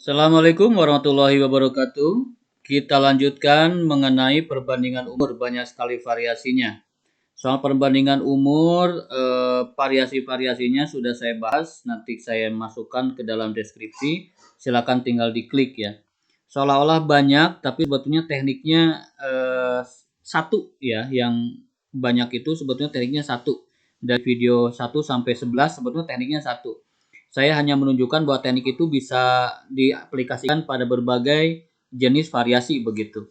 Assalamualaikum warahmatullahi wabarakatuh. Kita lanjutkan mengenai perbandingan umur, banyak sekali variasinya. Soal perbandingan umur, variasi-variasinya sudah saya bahas, nanti saya masukkan ke dalam deskripsi, silakan tinggal diklik ya. Seolah-olah banyak, tapi sebetulnya tekniknya satu ya, yang banyak itu sebetulnya tekniknya satu. Dari video 1 sampai 11 sebetulnya tekniknya satu. Saya hanya menunjukkan bahwa teknik itu bisa diaplikasikan pada berbagai jenis variasi begitu.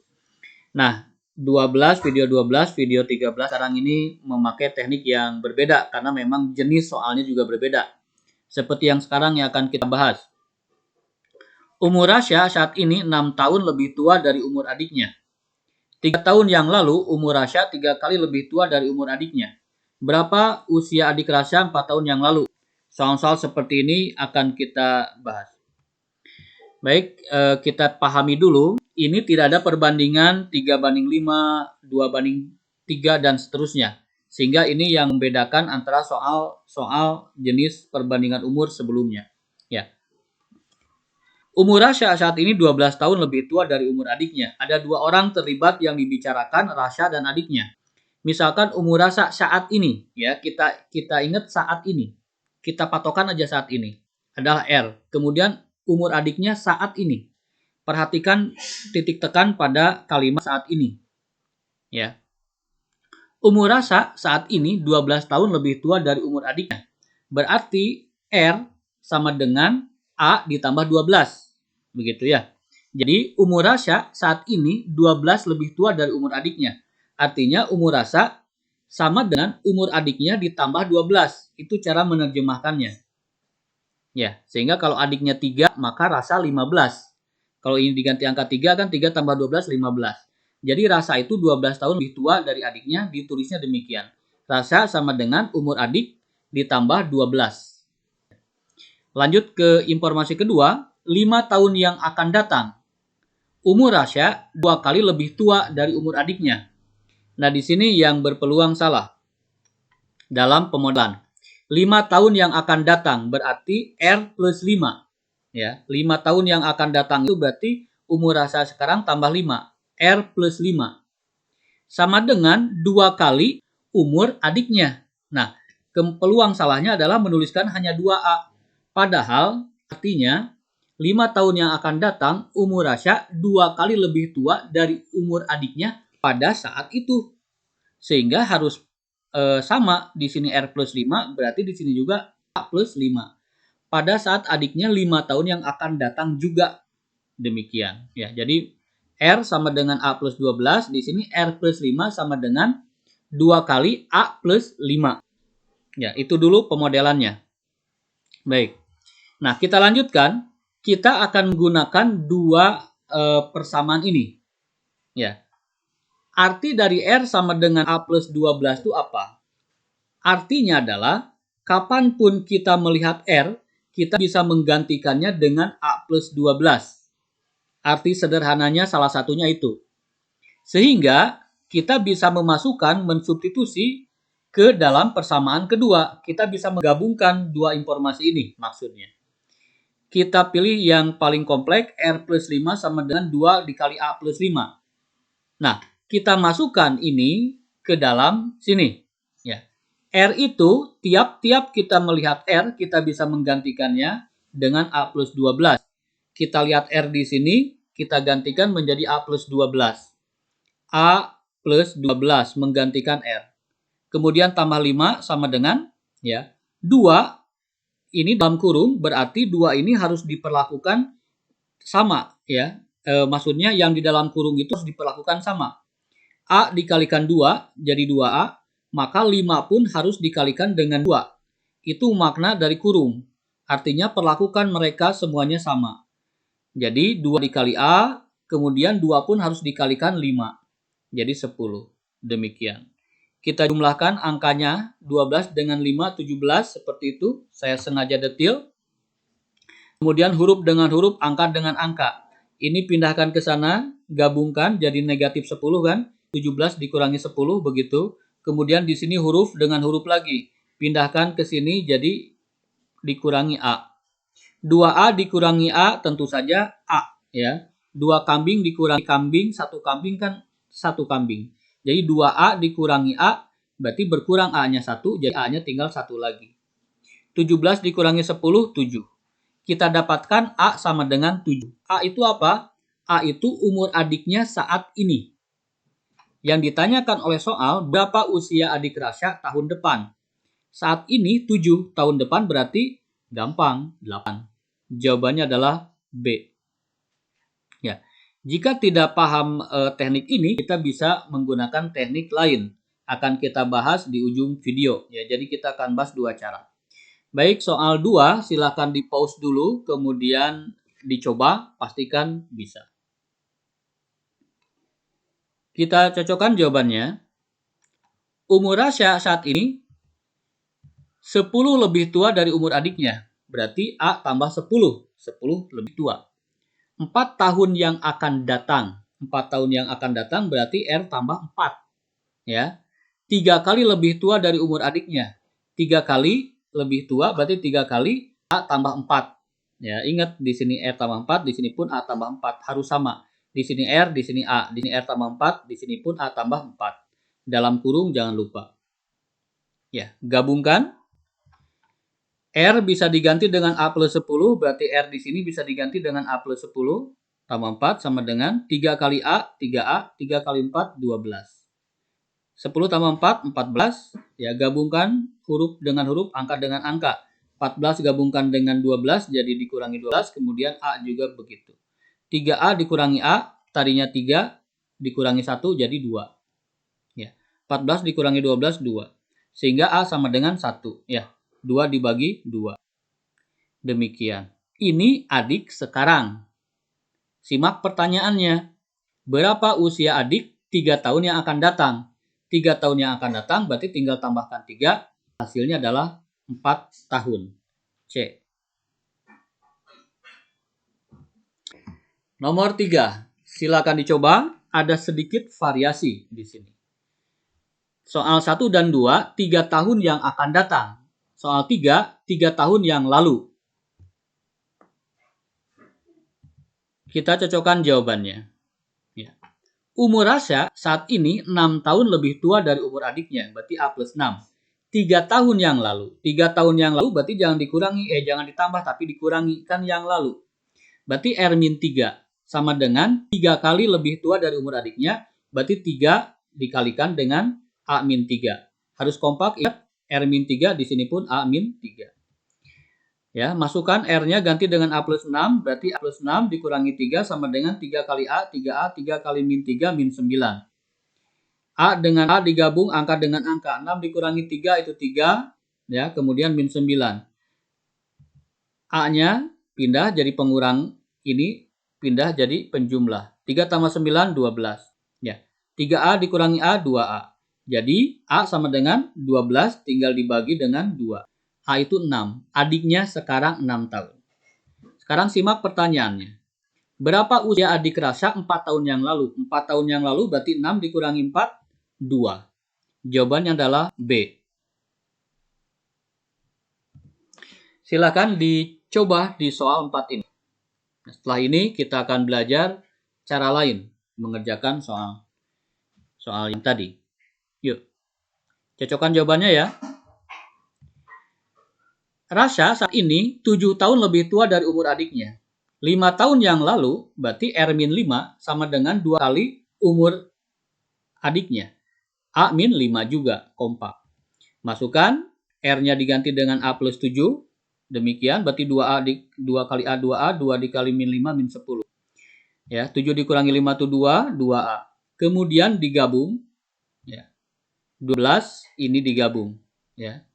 Nah, 12, video 13 sekarang ini memakai teknik yang berbeda karena memang jenis soalnya juga berbeda. Seperti yang sekarang yang akan kita bahas. Umur Rasya saat ini 6 tahun lebih tua dari umur adiknya. 3 tahun yang lalu umur Rasya 3 kali lebih tua dari umur adiknya. Berapa usia adik Rasya 4 tahun yang lalu? Soal-soal seperti ini akan kita bahas. Baik, kita pahami dulu. Ini tidak ada perbandingan 3:5, 2:3, dan seterusnya. Sehingga ini yang membedakan antara soal jenis perbandingan umur sebelumnya. Ya. Umur Rasya saat ini 12 tahun lebih tua dari umur adiknya. Ada 2 orang terlibat yang dibicarakan, Rasya dan adiknya. Misalkan umur Rasya saat ini, ya kita ingat saat ini. Kita patokan aja saat ini adalah R. Kemudian umur adiknya saat ini. Perhatikan titik tekan pada kalimat saat ini. Ya. Umur Rasya saat ini 12 tahun lebih tua dari umur adiknya. Berarti R sama dengan A ditambah 12. Begitu ya. Jadi umur Rasya saat ini 12 lebih tua dari umur adiknya. Artinya umur Rasya sama dengan umur adiknya ditambah 12. Itu cara menerjemahkannya. Ya, sehingga kalau adiknya 3, maka Rasya 15. Kalau ini diganti angka 3 kan 3 tambah 12, 15. Jadi Rasya itu 12 tahun lebih tua dari adiknya, ditulisnya demikian. Rasya sama dengan umur adik ditambah 12. Lanjut ke informasi kedua, 5 tahun yang akan datang. Umur Rasya 2 kali lebih tua dari umur adiknya. Nah, di sini yang berpeluang salah dalam pemodelan. 5 tahun yang akan datang berarti R plus 5. Ya, 5 tahun yang akan datang itu berarti umur Rasya sekarang tambah 5. R plus 5. Sama dengan 2 kali umur adiknya. Nah, peluang salahnya adalah menuliskan hanya 2A. Padahal artinya 5 tahun yang akan datang umur Rasya 2 kali lebih tua dari umur adiknya pada saat itu. Sehingga harus sama di sini R plus 5, berarti di sini juga A plus 5. Pada saat adiknya 5 tahun yang akan datang juga. Demikian. Ya, jadi R sama dengan A plus 12. Di sini R plus 5 sama dengan 2 kali A plus 5. Ya, itu dulu pemodelannya. Baik. Nah, kita lanjutkan. Kita akan menggunakan dua persamaan ini. Ya. Arti dari R sama dengan A plus 12 itu apa? Artinya adalah, kapanpun kita melihat R, kita bisa menggantikannya dengan A plus 12. Arti sederhananya salah satunya itu. Sehingga kita bisa memasukkan, mensubstitusi ke dalam persamaan kedua. Kita bisa menggabungkan dua informasi ini maksudnya. Kita pilih yang paling kompleks, R plus 5 sama dengan 2 dikali A plus 5. Nah, kita masukkan ini ke dalam sini. Ya. R itu, tiap-tiap kita melihat R, kita bisa menggantikannya dengan A plus 12. Kita lihat R di sini, kita gantikan menjadi A plus 12. A plus 12 menggantikan R. Kemudian tambah 5 sama dengan ya 2. Ini dalam kurung, berarti 2 ini harus diperlakukan sama. Ya. Maksudnya yang di dalam kurung itu harus diperlakukan sama. A dikalikan 2 jadi 2A, maka 5 pun harus dikalikan dengan 2. Itu makna dari kurung. Artinya perlakukan mereka semuanya sama. Jadi 2 dikali A, kemudian 2 pun harus dikalikan 5. Jadi 10. Demikian. Kita jumlahkan angkanya 12 dengan 5, 17. Seperti itu. Saya sengaja detail. Kemudian huruf dengan huruf, angka dengan angka. Ini pindahkan ke sana, gabungkan jadi negatif 10 kan. 17 dikurangi 10 begitu. Kemudian di sini huruf dengan huruf lagi. Pindahkan ke sini jadi dikurangi A. 2A dikurangi A tentu saja A, ya. 2 kambing dikurangi kambing, 1 kambing kan 1 kambing. Jadi 2A dikurangi A berarti berkurang A-nya 1, jadi A-nya tinggal 1 lagi. 17 dikurangi 10, 7. Kita dapatkan A sama dengan 7. A itu apa? A itu umur adiknya saat ini. Yang ditanyakan oleh soal, berapa usia adik Rasya tahun depan? Saat ini 7, tahun depan berarti gampang, 8. Jawabannya adalah B. Ya. Jika tidak paham teknik ini, kita bisa menggunakan teknik lain. Akan kita bahas di ujung video. Ya, jadi kita akan bahas 2 cara. Baik, soal 2 silakan di-pause dulu, kemudian dicoba, pastikan bisa. Kita cocokkan jawabannya. Umur Rasya saat ini 10 lebih tua dari umur adiknya. Berarti A tambah 10. 10 lebih tua. 4 tahun yang akan datang. 4 tahun yang akan datang berarti R tambah 4. Ya. 3 kali lebih tua dari umur adiknya. 3 kali lebih tua berarti 3 kali A tambah 4. Ya, ingat di sini R tambah 4, di sini pun A tambah 4. Harus sama. Di sini R, di sini A. Di sini R tambah 4, di sini pun A tambah 4. Dalam kurung jangan lupa. Ya, gabungkan. R bisa diganti dengan A plus 10, berarti R di sini bisa diganti dengan A plus 10, tambah 4 sama dengan 3 kali A, 3A, 3 kali 4, 12. 10 tambah 4, 14. Ya, gabungkan huruf dengan huruf, angka dengan angka. 14 gabungkan dengan 12, jadi dikurangi 12, kemudian A juga begitu. 3A dikurangi A, tadinya 3, dikurangi 1, jadi 2. Ya, 14 dikurangi 12, 2. Sehingga A sama dengan 1. Ya, 2 dibagi 2. Demikian. Ini adik sekarang. Simak pertanyaannya. Berapa usia adik 3 tahun yang akan datang? 3 tahun yang akan datang berarti tinggal tambahkan 3. Hasilnya adalah 4 tahun. C. Nomor 3. Silakan dicoba. Ada sedikit variasi di sini. Soal 1 dan 2, 3 tahun yang akan datang. Soal 3, 3 tahun yang lalu. Kita cocokkan jawabannya. Ya. Umur Rasya saat ini 6 tahun lebih tua dari umur adiknya, berarti A plus 6. 3 tahun yang lalu. 3 tahun yang lalu berarti jangan dikurangi, jangan ditambah, tapi dikurangi. Kan yang lalu. Berarti R-3 sama dengan 3 kali lebih tua dari umur adiknya, berarti 3 dikalikan dengan A-3. Harus kompak, ingat R-3, di sini pun A-3. Ya, masukkan R-nya ganti dengan A plus 6, berarti A plus 6 dikurangi 3 sama dengan 3 kali A, 3A, 3 kali min 3, min 9. A dengan A digabung, angka dengan angka. 6 dikurangi 3 itu 3, ya, kemudian min 9. A-nya pindah jadi pengurang, ini pindah jadi penjumlah. 3 tambah 9, 12. Ya, 3A dikurangi A, 2A. Jadi A sama dengan 12, tinggal dibagi dengan 2. A itu 6. Adiknya sekarang 6 tahun. Sekarang simak pertanyaannya. Berapa usia adik Rasya 4 tahun yang lalu? 4 tahun yang lalu berarti 6 dikurangi 4, 2. Jawabannya adalah B. Silakan dicoba di soal 4 ini. Setelah ini kita akan belajar cara lain mengerjakan soal yang tadi. Yuk. Cocokkan jawabannya ya. Rasya saat ini 7 tahun lebih tua dari umur adiknya. 5 tahun yang lalu berarti R-5 sama dengan 2 kali umur adiknya. A-5 juga, kompak. Masukkan, R-nya diganti dengan A plus 7. Demikian, berarti 2 kali A, 2A, 2 dikali min 5, min 10. Ya, 7 dikurangi 5 itu 2, 2A. Kemudian digabung. Ya, 12 ini digabung. Ya,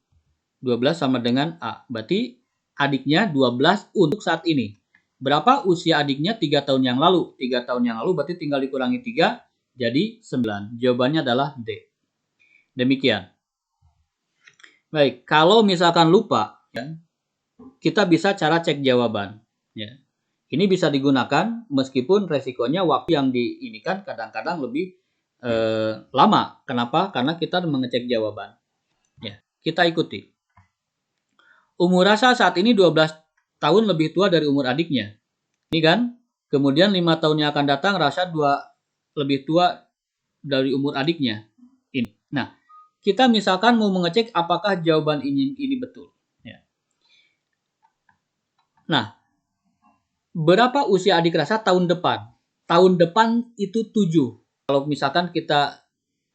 12 sama dengan A. Berarti adiknya 12 untuk saat ini. Berapa usia adiknya 3 tahun yang lalu? 3 tahun yang lalu berarti tinggal dikurangi 3, jadi 9. Jawabannya adalah D. Demikian. Baik, kalau misalkan lupa, ya, kita bisa cara cek jawaban. Ya. Ini bisa digunakan meskipun resikonya waktu yang diinikan kadang-kadang lebih lama. Kenapa? Karena kita mengecek jawaban. Ya, kita ikuti. Umur Rasya saat ini 12 tahun lebih tua dari umur adiknya. Ini kan? Kemudian 5 tahun yang akan datang Rasha 2 lebih tua dari umur adiknya. Ini. Nah, kita misalkan mau mengecek apakah jawaban ini betul. Ya. Nah, berapa usia adik Rasha tahun depan? Tahun depan itu 7. Kalau misalkan kita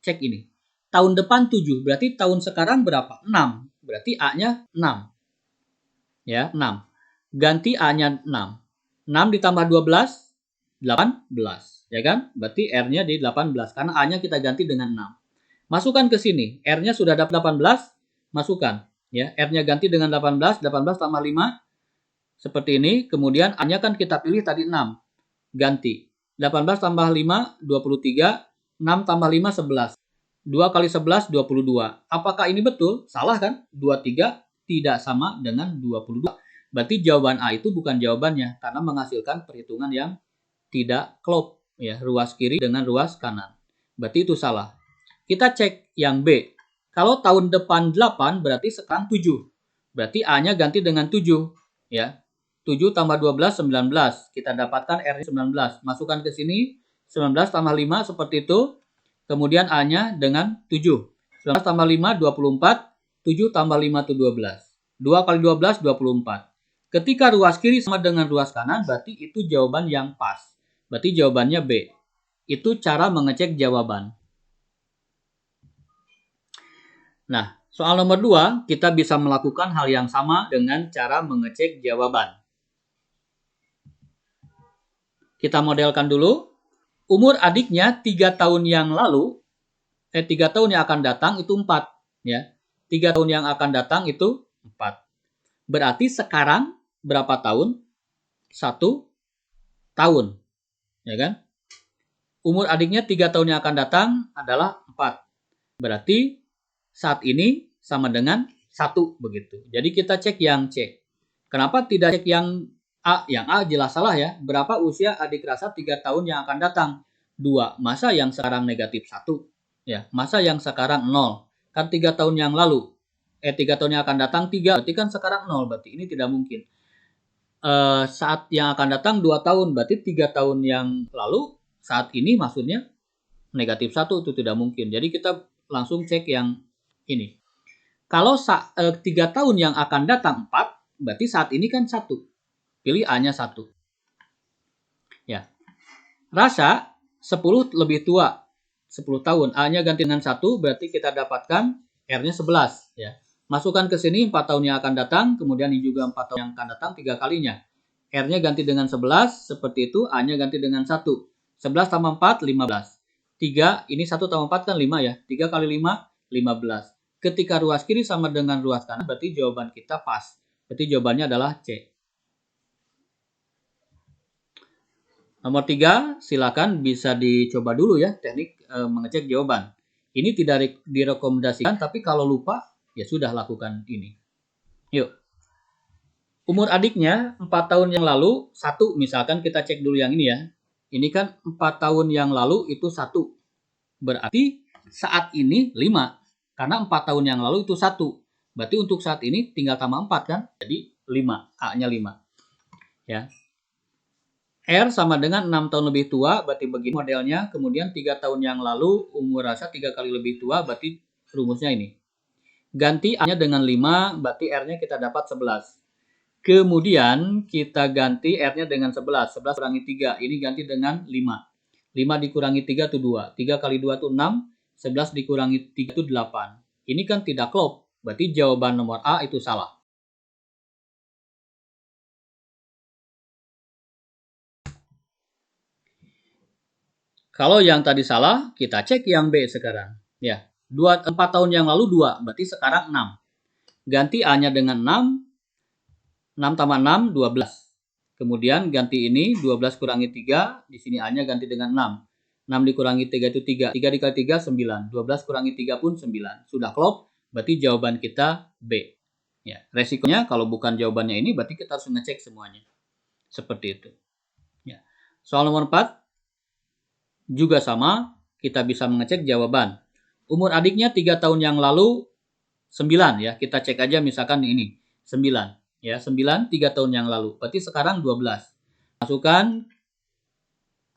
cek ini. Tahun depan 7, berarti tahun sekarang berapa? 6. Berarti A-nya 6. Ya, 6. Ganti A-nya 6. 6 ditambah 12, 18. Ya kan? Berarti R-nya di 18. Karena A-nya kita ganti dengan 6. Masukkan ke sini. R-nya sudah dapat 18. Masukkan. Ya, R-nya ganti dengan 18. 18 tambah 5. Seperti ini. Kemudian A-nya kan kita pilih tadi 6. Ganti. 18 tambah 5, 23. 6 tambah 5, 11. 2 kali 11, 22. Apakah ini betul? Salah kan? 23 tidak sama dengan 22. Berarti jawaban A itu bukan jawabannya karena menghasilkan perhitungan yang tidak klop, ya, ruas kiri dengan ruas kanan. Berarti itu salah. Kita cek yang B. Kalau tahun depan 8 berarti sekarang 7. Berarti A-nya ganti dengan 7, ya. 7 tambah 12 19. Kita dapatkan R-nya 19. Masukkan ke sini 19 tambah 5 seperti itu. Kemudian A-nya dengan 7. 19 tambah 5 24. 7 tambah 5 itu 12. 2 kali 12 24. Ketika ruas kiri sama dengan ruas kanan, berarti itu jawaban yang pas. Berarti jawabannya B. Itu cara mengecek jawaban. Nah, soal nomor 2, kita bisa melakukan hal yang sama dengan cara mengecek jawaban. Kita modelkan dulu. Umur adiknya 3 tahun yang lalu, 3 tahun yang akan datang itu 4. Ya. 3 tahun yang akan datang itu 4. Berarti sekarang berapa tahun? 1 tahun. Ya kan? Umur adiknya 3 tahun yang akan datang adalah 4. Berarti saat ini sama dengan 1 begitu. Jadi kita cek yang C. Kenapa tidak cek yang A? Yang A jelas salah ya. Berapa usia adik Rasha 3 tahun yang akan datang? 2. Masa yang sekarang negatif 1? Ya, masa yang sekarang 0? Kan 3 tahun yang lalu. 3 tahun yang akan datang 3, berarti kan sekarang 0. Berarti ini tidak mungkin. Saat yang akan datang 2 tahun, berarti 3 tahun yang lalu saat ini maksudnya negatif 1 itu tidak mungkin. Jadi kita langsung cek yang ini. Kalau 3 tahun yang akan datang 4, berarti saat ini kan 1. Pilih A-nya 1. Ya. Rasha 10 lebih tua. 10 tahun. A-nya ganti dengan 1, berarti kita dapatkan R-nya 11. Ya. Masukkan ke sini 4 tahun yang akan datang, kemudian ini juga 4 tahun yang akan datang 3 kalinya. R-nya ganti dengan 11, seperti itu. A-nya ganti dengan 1. 11 tambah 4, 15. 3, ini 1 tambah 4 kan 5 ya. 3 kali 5, 15. Ketika ruas kiri sama dengan ruas kanan, berarti jawaban kita pas. Berarti jawabannya adalah C. Nomor 3, silakan bisa dicoba dulu ya teknik mengecek jawaban. Ini tidak direkomendasikan, tapi kalau lupa, ya sudah lakukan ini. Yuk. Umur adiknya 4 tahun yang lalu, 1 misalkan kita cek dulu yang ini ya. Ini kan 4 tahun yang lalu itu 1. Berarti saat ini 5. Karena 4 tahun yang lalu itu 1. Berarti untuk saat ini tinggal tambah 4 kan? Jadi 5. A-nya 5. Ya. R sama dengan 6 tahun lebih tua, berarti begini modelnya. Kemudian 3 tahun yang lalu umur Rasha 3 kali lebih tua, berarti rumusnya ini. Ganti A-nya dengan 5, berarti R-nya kita dapat 11. Kemudian kita ganti R-nya dengan 11. 11 kurangi 3, ini ganti dengan 5. 5 dikurangi 3 itu 2. 3 kali 2 itu 6. 11 dikurangi 3 itu 8. Ini kan tidak klop. Berarti jawaban nomor A itu salah. Kalau yang tadi salah, kita cek yang B sekarang. Ya, 4 tahun yang lalu 2, berarti sekarang 6. Ganti A-nya dengan 6. 6 tambah 6, 12. Kemudian ganti ini, 12 kurangi 3. Di sini A-nya ganti dengan 6. 6 dikurangi 3 itu 3. 3 dikali 3, 9. 12 kurangi 3 pun 9. Sudah klop, berarti jawaban kita B. Ya, resikonya kalau bukan jawabannya ini, berarti kita harus ngecek semuanya. Seperti itu. Ya. Soal nomor 4. Juga sama, kita bisa mengecek jawaban. Umur adiknya 3 tahun yang lalu 9 ya. Kita cek aja misalkan ini 9 Ya, 9 3 tahun yang lalu. Berarti sekarang 12. Masukkan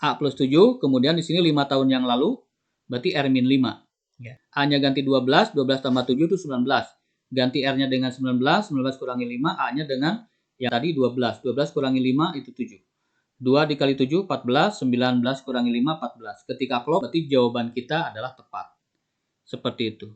A plus 7, kemudian di sini 5 tahun yang lalu, berarti R min 5. Ya. A-nya ganti 12, 12 tambah 7 itu 19. Ganti R-nya dengan 19, 19 kurangi 5, A-nya dengan yang tadi 12. 12 kurangi 5 itu 7. 2 dikali 7, 14, 19 kurangi 5, 14. Ketika klop, berarti jawaban kita adalah tepat. Seperti itu.